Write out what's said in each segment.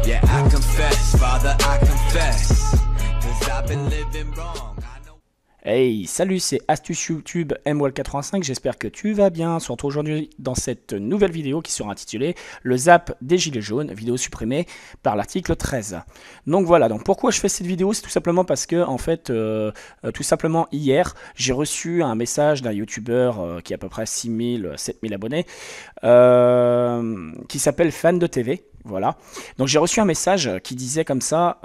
Yeah, I confess, Father, I confess, 'cause I've been living wrong. Hey, salut, c'est Astuce YouTube MWall85, j'espère que tu vas bien. Surtout aujourd'hui dans cette nouvelle vidéo qui sera intitulée Le zap des gilets jaunes, vidéo supprimée par l'article 13. Donc voilà, donc pourquoi je fais cette vidéo, c'est tout simplement parce que, en fait, tout simplement hier, j'ai reçu un message d'un youtubeur qui a à peu près 6000, 7000 abonnés, qui s'appelle Fan de TV. Voilà, donc j'ai reçu un message qui disait comme ça,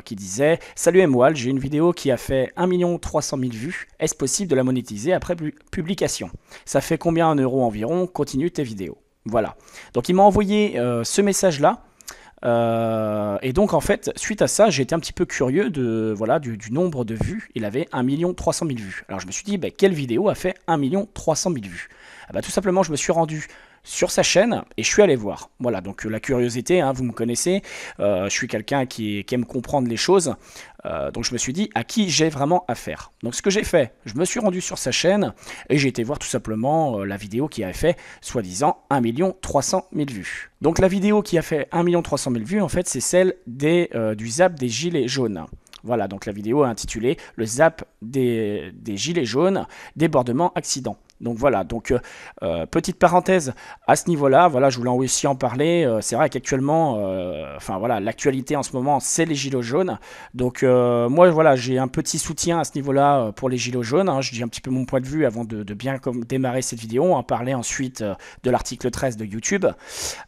qui disait « Salut MWall, j'ai une vidéo qui a fait 1 300 000 vues, est-ce possible de la monétiser après publication? Ça fait combien en euros environ? Continue tes vidéos. » Voilà, donc il m'a envoyé ce message-là, et donc en fait, suite à ça, j'ai été un petit peu curieux de, voilà, du nombre de vues. Il avait 1 300 000 vues. Alors je me suis dit, bah, quelle vidéo a fait 1 300 000 vues? Bah, tout simplement, je me suis rendu sur sa chaîne et je suis allé voir. Voilà, donc la curiosité, hein, vous me connaissez, je suis quelqu'un qui aime comprendre les choses, donc je me suis dit à qui j'ai vraiment affaire. Donc ce que j'ai fait, je me suis rendu sur sa chaîne et j'ai été voir tout simplement la vidéo qui avait fait soi-disant 1 300 000 vues. Donc la vidéo qui a fait 1 300 000 vues, en fait, c'est celle du zap des gilets jaunes. Voilà, donc la vidéo est intitulée « Le zap des gilets jaunes, débordement, accident ». Donc voilà, donc petite parenthèse à ce niveau-là, voilà, je voulais aussi en parler. C'est vrai qu'actuellement, enfin voilà, l'actualité en ce moment, c'est les gilets jaunes. Donc moi, voilà, j'ai un petit soutien à ce niveau-là pour les gilets jaunes. Hein. Je dis un petit peu mon point de vue avant de bien démarrer cette vidéo. On va en parler ensuite de l'article 13 de YouTube.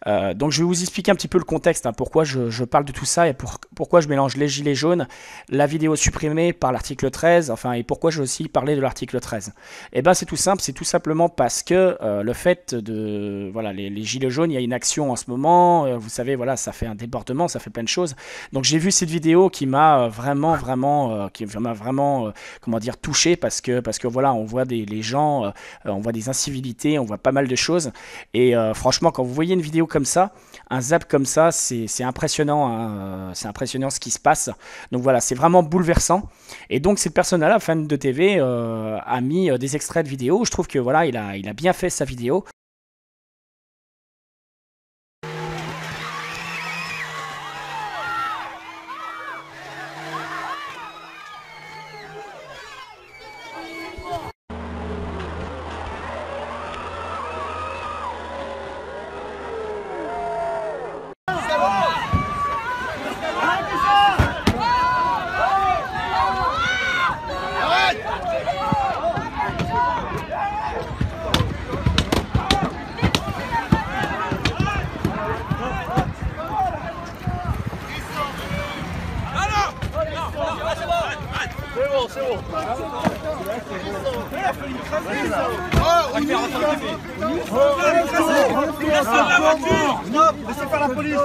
Donc je vais vous expliquer un petit peu le contexte, hein, pourquoi je parle de tout ça et pourquoi je mélange les gilets jaunes, la vidéo supprimée par l'article 13, enfin, et pourquoi je vais aussi parler de l'article 13. Et ben c'est tout simple, c'est tout simplement parce que le fait de, voilà, les gilets jaunes, il y a une action en ce moment, vous savez, voilà, ça fait un débordement, ça fait plein de choses. Donc j'ai vu cette vidéo qui m'a vraiment, comment dire, touché parce que voilà, on voit les gens, on voit des incivilités, on voit pas mal de choses. Et franchement, quand vous voyez une vidéo comme ça, un zap comme ça, c'est impressionnant, hein, c'est impressionnant ce qui se passe. Donc voilà, c'est vraiment bouleversant. Et donc cette personne-là, fan de TV, a mis des extraits de vidéos. Je trouve que voilà, il a bien fait sa vidéo. C'est bon. Laissez faire la police.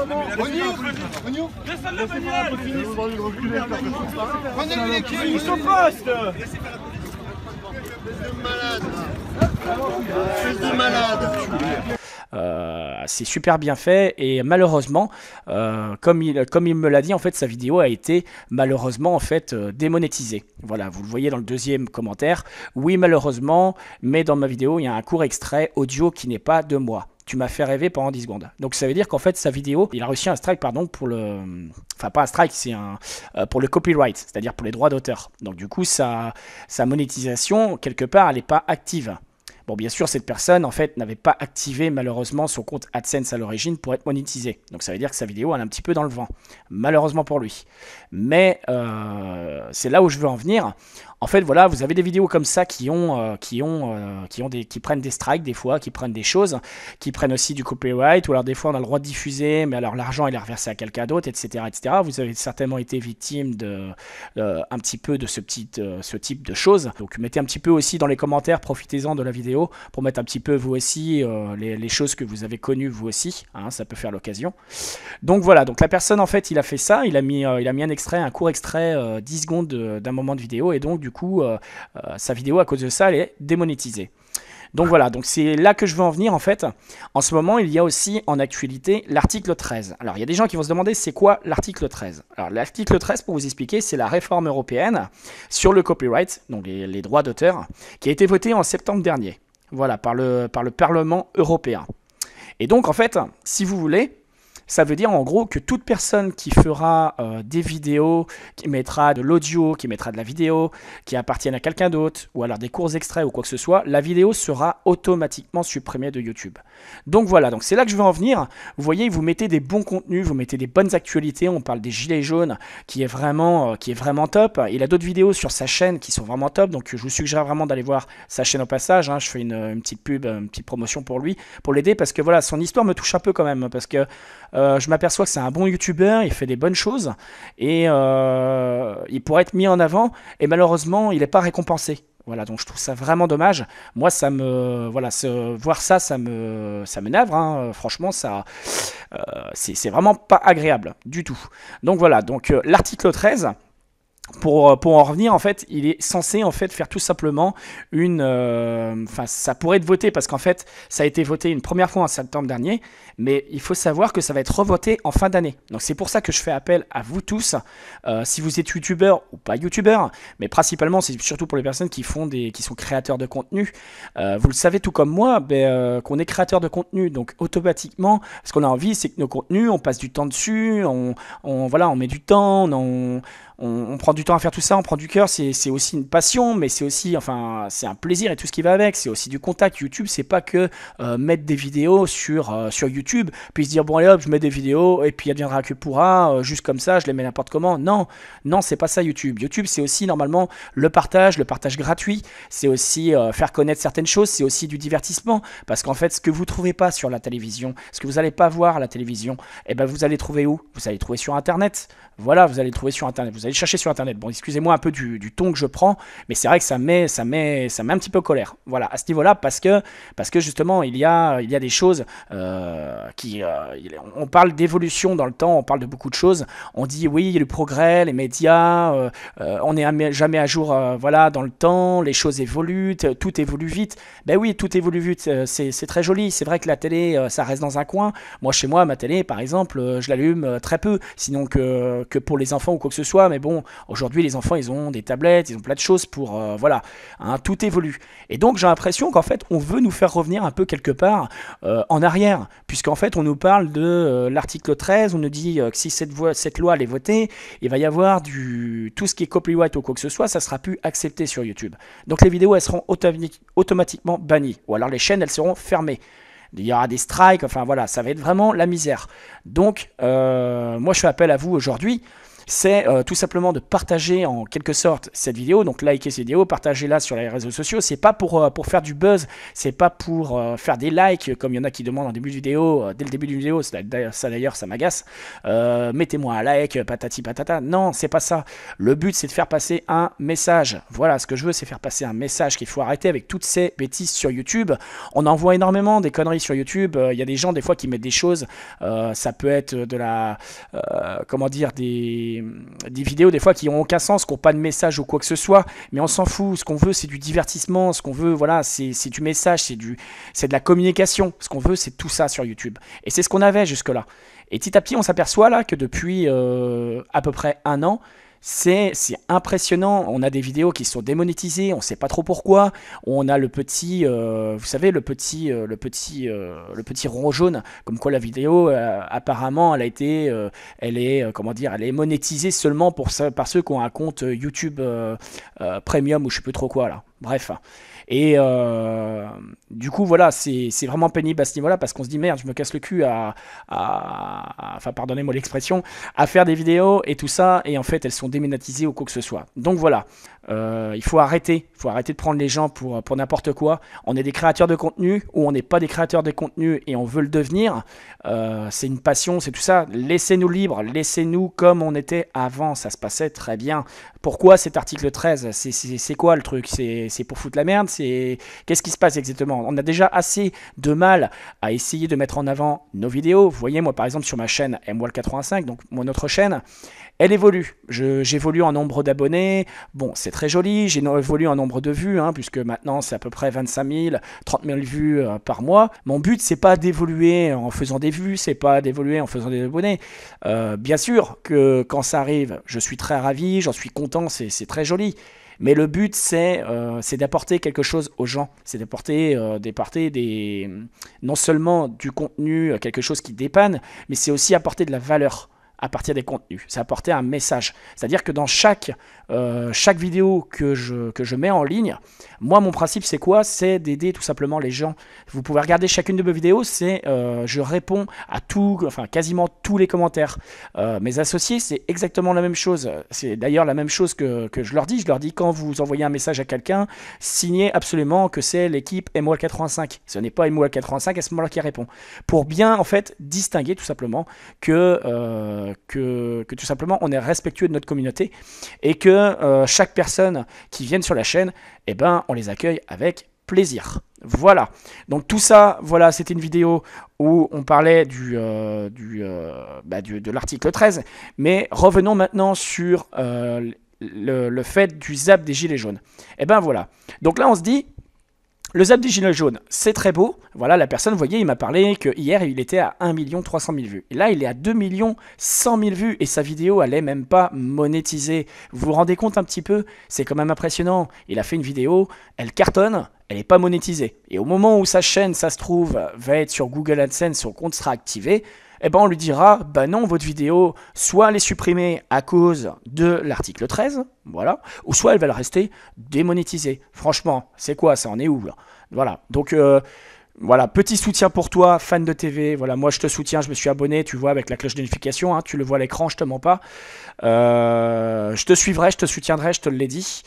Prenez les pieds, ils sont postes. Fils de malade. C'est super bien fait et malheureusement, comme il me l'a dit, en fait, sa vidéo a été malheureusement en fait démonétisée. Voilà, vous le voyez dans le deuxième commentaire. Oui, malheureusement, mais dans ma vidéo, il y a un court extrait audio qui n'est pas de moi. Tu m'as fait rêver pendant 10 secondes. Donc ça veut dire qu'en fait sa vidéo, il a reçu un strike, pardon, pour le... Enfin pas un strike, c'est pour le copyright, c'est-à-dire pour les droits d'auteur. Donc du coup, sa monétisation, quelque part, elle n'est pas active. Bon, bien sûr, cette personne, en fait, n'avait pas activé, malheureusement, son compte AdSense à l'origine pour être monétisé. Donc, ça veut dire que sa vidéo, elle est un petit peu dans le vent. Malheureusement pour lui. Mais c'est là où je veux en venir. En fait, voilà, vous avez des vidéos comme ça qui prennent des strikes des fois, qui prennent des choses, qui prennent aussi du copyright, ou alors des fois on a le droit de diffuser, mais alors l'argent il est reversé à quelqu'un d'autre, etc., etc. Vous avez certainement été victime un petit peu de ce type de choses. Donc mettez un petit peu aussi dans les commentaires, profitez-en de la vidéo pour mettre un petit peu vous aussi les choses que vous avez connues vous aussi, hein, ça peut faire l'occasion. Donc voilà, donc la personne en fait il a fait ça, il a mis un extrait, un court extrait 10 secondes d'un moment de vidéo et donc du coup sa vidéo à cause de ça elle est démonétisée. Donc voilà, donc c'est là que je veux en venir en fait. En ce moment, il y a aussi en actualité l'article 13. Alors il y a des gens qui vont se demander c'est quoi l'article 13. Alors l'article 13, pour vous expliquer, c'est la réforme européenne sur le copyright, donc les droits d'auteur, qui a été votée en septembre dernier. Voilà, par le Parlement européen. Et donc en fait, si vous voulez, Ça veut dire en gros que toute personne qui fera des vidéos, qui mettra de l'audio, qui mettra de la vidéo, qui appartiennent à quelqu'un d'autre, ou alors des courts extraits ou quoi que ce soit, la vidéo sera automatiquement supprimée de YouTube. Donc voilà, donc c'est là que je veux en venir. Vous voyez, vous mettez des bons contenus, vous mettez des bonnes actualités. On parle des gilets jaunes qui est vraiment top. Il a d'autres vidéos sur sa chaîne qui sont vraiment top, donc je vous suggère vraiment d'aller voir sa chaîne au passage. Hein. Je fais une petite pub, une petite promotion pour lui, pour l'aider, parce que voilà, son histoire me touche un peu quand même, parce que je m'aperçois que c'est un bon youtubeur, il fait des bonnes choses et il pourrait être mis en avant et malheureusement il n'est pas récompensé. Voilà, donc je trouve ça vraiment dommage. Moi, voir ça, ça me navre. Hein. Franchement, c'est vraiment pas agréable du tout. Donc voilà, donc l'article 13. Pour en revenir, en fait, il est censé en fait faire tout simplement ça pourrait être voté parce qu'en fait, ça a été voté une première fois en septembre dernier, mais il faut savoir que ça va être revoté en fin d'année. Donc c'est pour ça que je fais appel à vous tous, si vous êtes youtubeur ou pas youtubeur, mais principalement c'est surtout pour les personnes qui sont créateurs de contenu. Vous le savez tout comme moi, qu'on est créateur de contenu, donc automatiquement, ce qu'on a envie, c'est que nos contenus, on passe du temps dessus, on met du temps, on prend du temps à faire tout ça, on prend du cœur, c'est aussi une passion, mais c'est aussi, c'est un plaisir et tout ce qui va avec, c'est aussi du contact. YouTube, c'est pas que mettre des vidéos sur YouTube, puis se dire, bon allez hop, je mets des vidéos, et puis il viendra que pourra, juste comme ça, je les mets n'importe comment. Non, c'est pas ça YouTube. YouTube, c'est aussi normalement le partage gratuit, c'est aussi faire connaître certaines choses, c'est aussi du divertissement, parce qu'en fait, ce que vous trouvez pas sur la télévision, ce que vous allez pas voir à la télévision, vous allez trouver où? Vous allez trouver sur Internet. Voilà, vous allez le trouver sur Internet, vous allez chercher sur Internet. Bon, excusez-moi un peu du ton que je prends, mais c'est vrai que ça met un petit peu colère. Voilà, à ce niveau-là, parce que justement, il y a des choses on parle d'évolution dans le temps, on parle de beaucoup de choses. On dit oui, il y a le progrès, les médias, on n'est jamais à jour, dans le temps, les choses évoluent, tout évolue vite. Ben oui, tout évolue vite, c'est très joli. C'est vrai que la télé, ça reste dans un coin. Moi, chez moi, ma télé, par exemple, je l'allume très peu, sinon que pour les enfants ou quoi que ce soit, mais bon, aujourd'hui les enfants ils ont des tablettes, ils ont plein de choses pour, tout évolue. Et donc j'ai l'impression qu'en fait on veut nous faire revenir un peu quelque part en arrière, puisqu'en fait on nous parle de l'article 13, on nous dit que si cette loi elle est votée, il va y avoir tout ce qui est copyright ou quoi que ce soit, ça sera plus accepté sur YouTube. Donc les vidéos elles seront automatiquement bannies, ou alors les chaînes elles seront fermées. Il y aura des strikes, ça va être vraiment la misère. Donc, moi je fais appel à vous aujourd'hui, c'est tout simplement de partager en quelque sorte cette vidéo, donc liker cette vidéo, partagez-la sur les réseaux sociaux. C'est pas pour faire du buzz, c'est pas pour faire des likes comme il y en a qui demandent en début de vidéo, dès le début d'une vidéo, ça d'ailleurs ça m'agace, mettez-moi un like, patati patata. Non, c'est pas ça. Le but c'est de faire passer un message. Voilà, ce que je veux c'est faire passer un message qu'il faut arrêter avec toutes ces bêtises sur YouTube. On en voit énormément des conneries sur YouTube, il y a des gens des fois qui mettent des choses, ça peut être de la, des vidéos des fois qui n'ont aucun sens, qui n'ont pas de message ou quoi que ce soit, mais on s'en fout. Ce qu'on veut c'est du divertissement, ce qu'on veut c'est du message, c'est de la communication. Ce qu'on veut c'est tout ça sur YouTube, et c'est ce qu'on avait jusque là. Et petit à petit on s'aperçoit là que depuis à peu près un an, c'est impressionnant. On a des vidéos qui sont démonétisées, on ne sait pas trop pourquoi. On a le petit, vous savez, le petit rond jaune, comme quoi la vidéo, apparemment, elle est monétisée seulement par ceux qui ont un compte YouTube Premium ou je sais plus trop quoi là. Bref. Et du coup, voilà, c'est vraiment pénible à ce niveau-là parce qu'on se dit merde, je me casse le cul pardonnez-moi l'expression, à faire des vidéos et tout ça, et en fait, elles sont démonétisées ou quoi que ce soit. Donc voilà, il faut arrêter de prendre les gens pour n'importe quoi. On est des créateurs de contenu ou on n'est pas des créateurs de contenu et on veut le devenir. C'est une passion, c'est tout ça. Laissez-nous libres, laissez-nous comme on était avant, ça se passait très bien. Pourquoi cet article 13 ? C'est quoi le truc ? C'est pour foutre la merde ? Qu'est-ce qui se passe exactement ? On a déjà assez de mal à essayer de mettre en avant nos vidéos. Vous voyez, moi par exemple sur ma chaîne MWAL85, donc mon autre chaîne, elle évolue. J'évolue en nombre d'abonnés. Bon, c'est très joli. J'évolue en nombre de vues, puisque maintenant c'est à peu près 25 000, 30 000 vues par mois. Mon but, c'est pas d'évoluer en faisant des vues, c'est pas d'évoluer en faisant des abonnés. Bien sûr que quand ça arrive, je suis très ravi, j'en suis content, c'est très joli. Mais le but, c'est d'apporter quelque chose aux gens. C'est d'apporter non seulement du contenu, quelque chose qui dépanne, mais c'est aussi apporter de la valeur à partir des contenus. C'est apporter un message. C'est-à-dire que dans chaque vidéo que je mets en ligne, moi, mon principe, c'est quoi? C'est d'aider tout simplement les gens. Vous pouvez regarder chacune de mes vidéos, je réponds à quasiment tous les commentaires. Mes associés, c'est exactement la même chose. C'est d'ailleurs la même chose que je leur dis. Je leur dis, quand vous envoyez un message à quelqu'un, signez absolument que c'est l'équipe MWAL85. Ce n'est pas MWAL85 à ce moment-là qui répond. Pour bien, en fait, distinguer tout simplement que tout simplement on est respectueux de notre communauté et que chaque personne qui vienne sur la chaîne, eh ben, on les accueille avec plaisir. Voilà, donc tout ça, voilà, c'était une vidéo où on parlait de l'article 13, mais revenons maintenant sur le fait du zap des gilets jaunes. Et ben voilà, donc là on se dit, le zap des gilets jaunes, c'est très beau. Voilà, la personne, vous voyez, il m'a parlé que hier il était à 1 300 000 vues. Et là, il est à 2 100 000 vues et sa vidéo, elle est même pas monétisée. Vous vous rendez compte un petit peu? C'est quand même impressionnant. Il a fait une vidéo, elle cartonne, elle n'est pas monétisée. Et au moment où sa chaîne, ça se trouve, va être sur Google AdSense, son compte sera activé, eh ben on lui dira, bah non, votre vidéo, soit elle est supprimée à cause de l'article 13, voilà, ou soit elle va le rester démonétisée. Franchement, c'est quoi ça? On est où là? Voilà, donc voilà, petit soutien pour toi, fan de TV. Voilà, moi je te soutiens, je me suis abonné, tu vois, avec la cloche de notification, hein, tu le vois à l'écran, je te mens pas. Je te suivrai, je te soutiendrai, je te l'ai dit.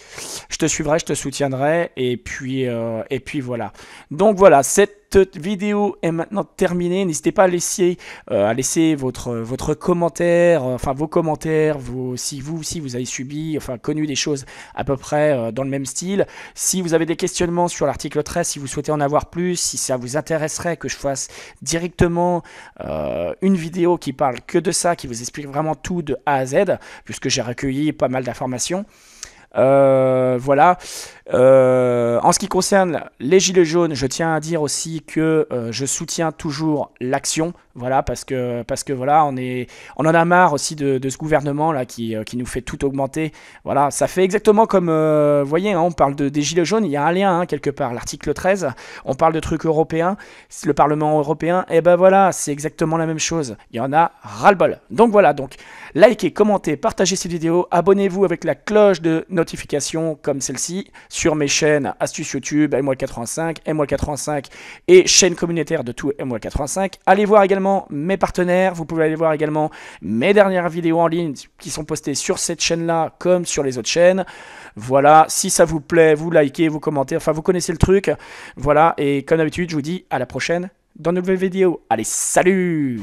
Je te suivrai, je te soutiendrai, et puis voilà. Donc voilà, cette vidéo est maintenant terminée. N'hésitez pas à laisser votre commentaire, vos commentaires, si vous avez subi, connu des choses à peu près dans le même style. Si vous avez des questionnements sur l'article 13, si vous souhaitez en avoir plus, si ça vous intéresserait que je fasse directement une vidéo qui parle que de ça, qui vous explique vraiment tout de A à Z, puisque j'ai recueilli pas mal d'informations. Voilà. En ce qui concerne les gilets jaunes, je tiens à dire aussi que je soutiens toujours l'action. Voilà, parce que voilà, on en a marre aussi de ce gouvernement là qui nous fait tout augmenter. Voilà, ça fait exactement comme, vous voyez, hein, on parle des gilets jaunes, il y a un lien hein, quelque part. L'article 13, on parle de trucs européens, le Parlement européen, et ben voilà, c'est exactement la même chose. Il y en a ras-le-bol. Donc voilà, donc likez, commentez, partagez cette vidéo, abonnez-vous avec la cloche de notification comme celle-ci sur mes chaînes Astuces YouTube, MWAL85 et chaîne communautaire de tout MWAL85. Allez voir également mes partenaires, vous pouvez aller voir également mes dernières vidéos en ligne qui sont postées sur cette chaîne-là comme sur les autres chaînes. Voilà, si ça vous plaît, vous likez, vous commentez, vous connaissez le truc. Voilà, et comme d'habitude, je vous dis à la prochaine dans une nouvelle vidéo. Allez, salut!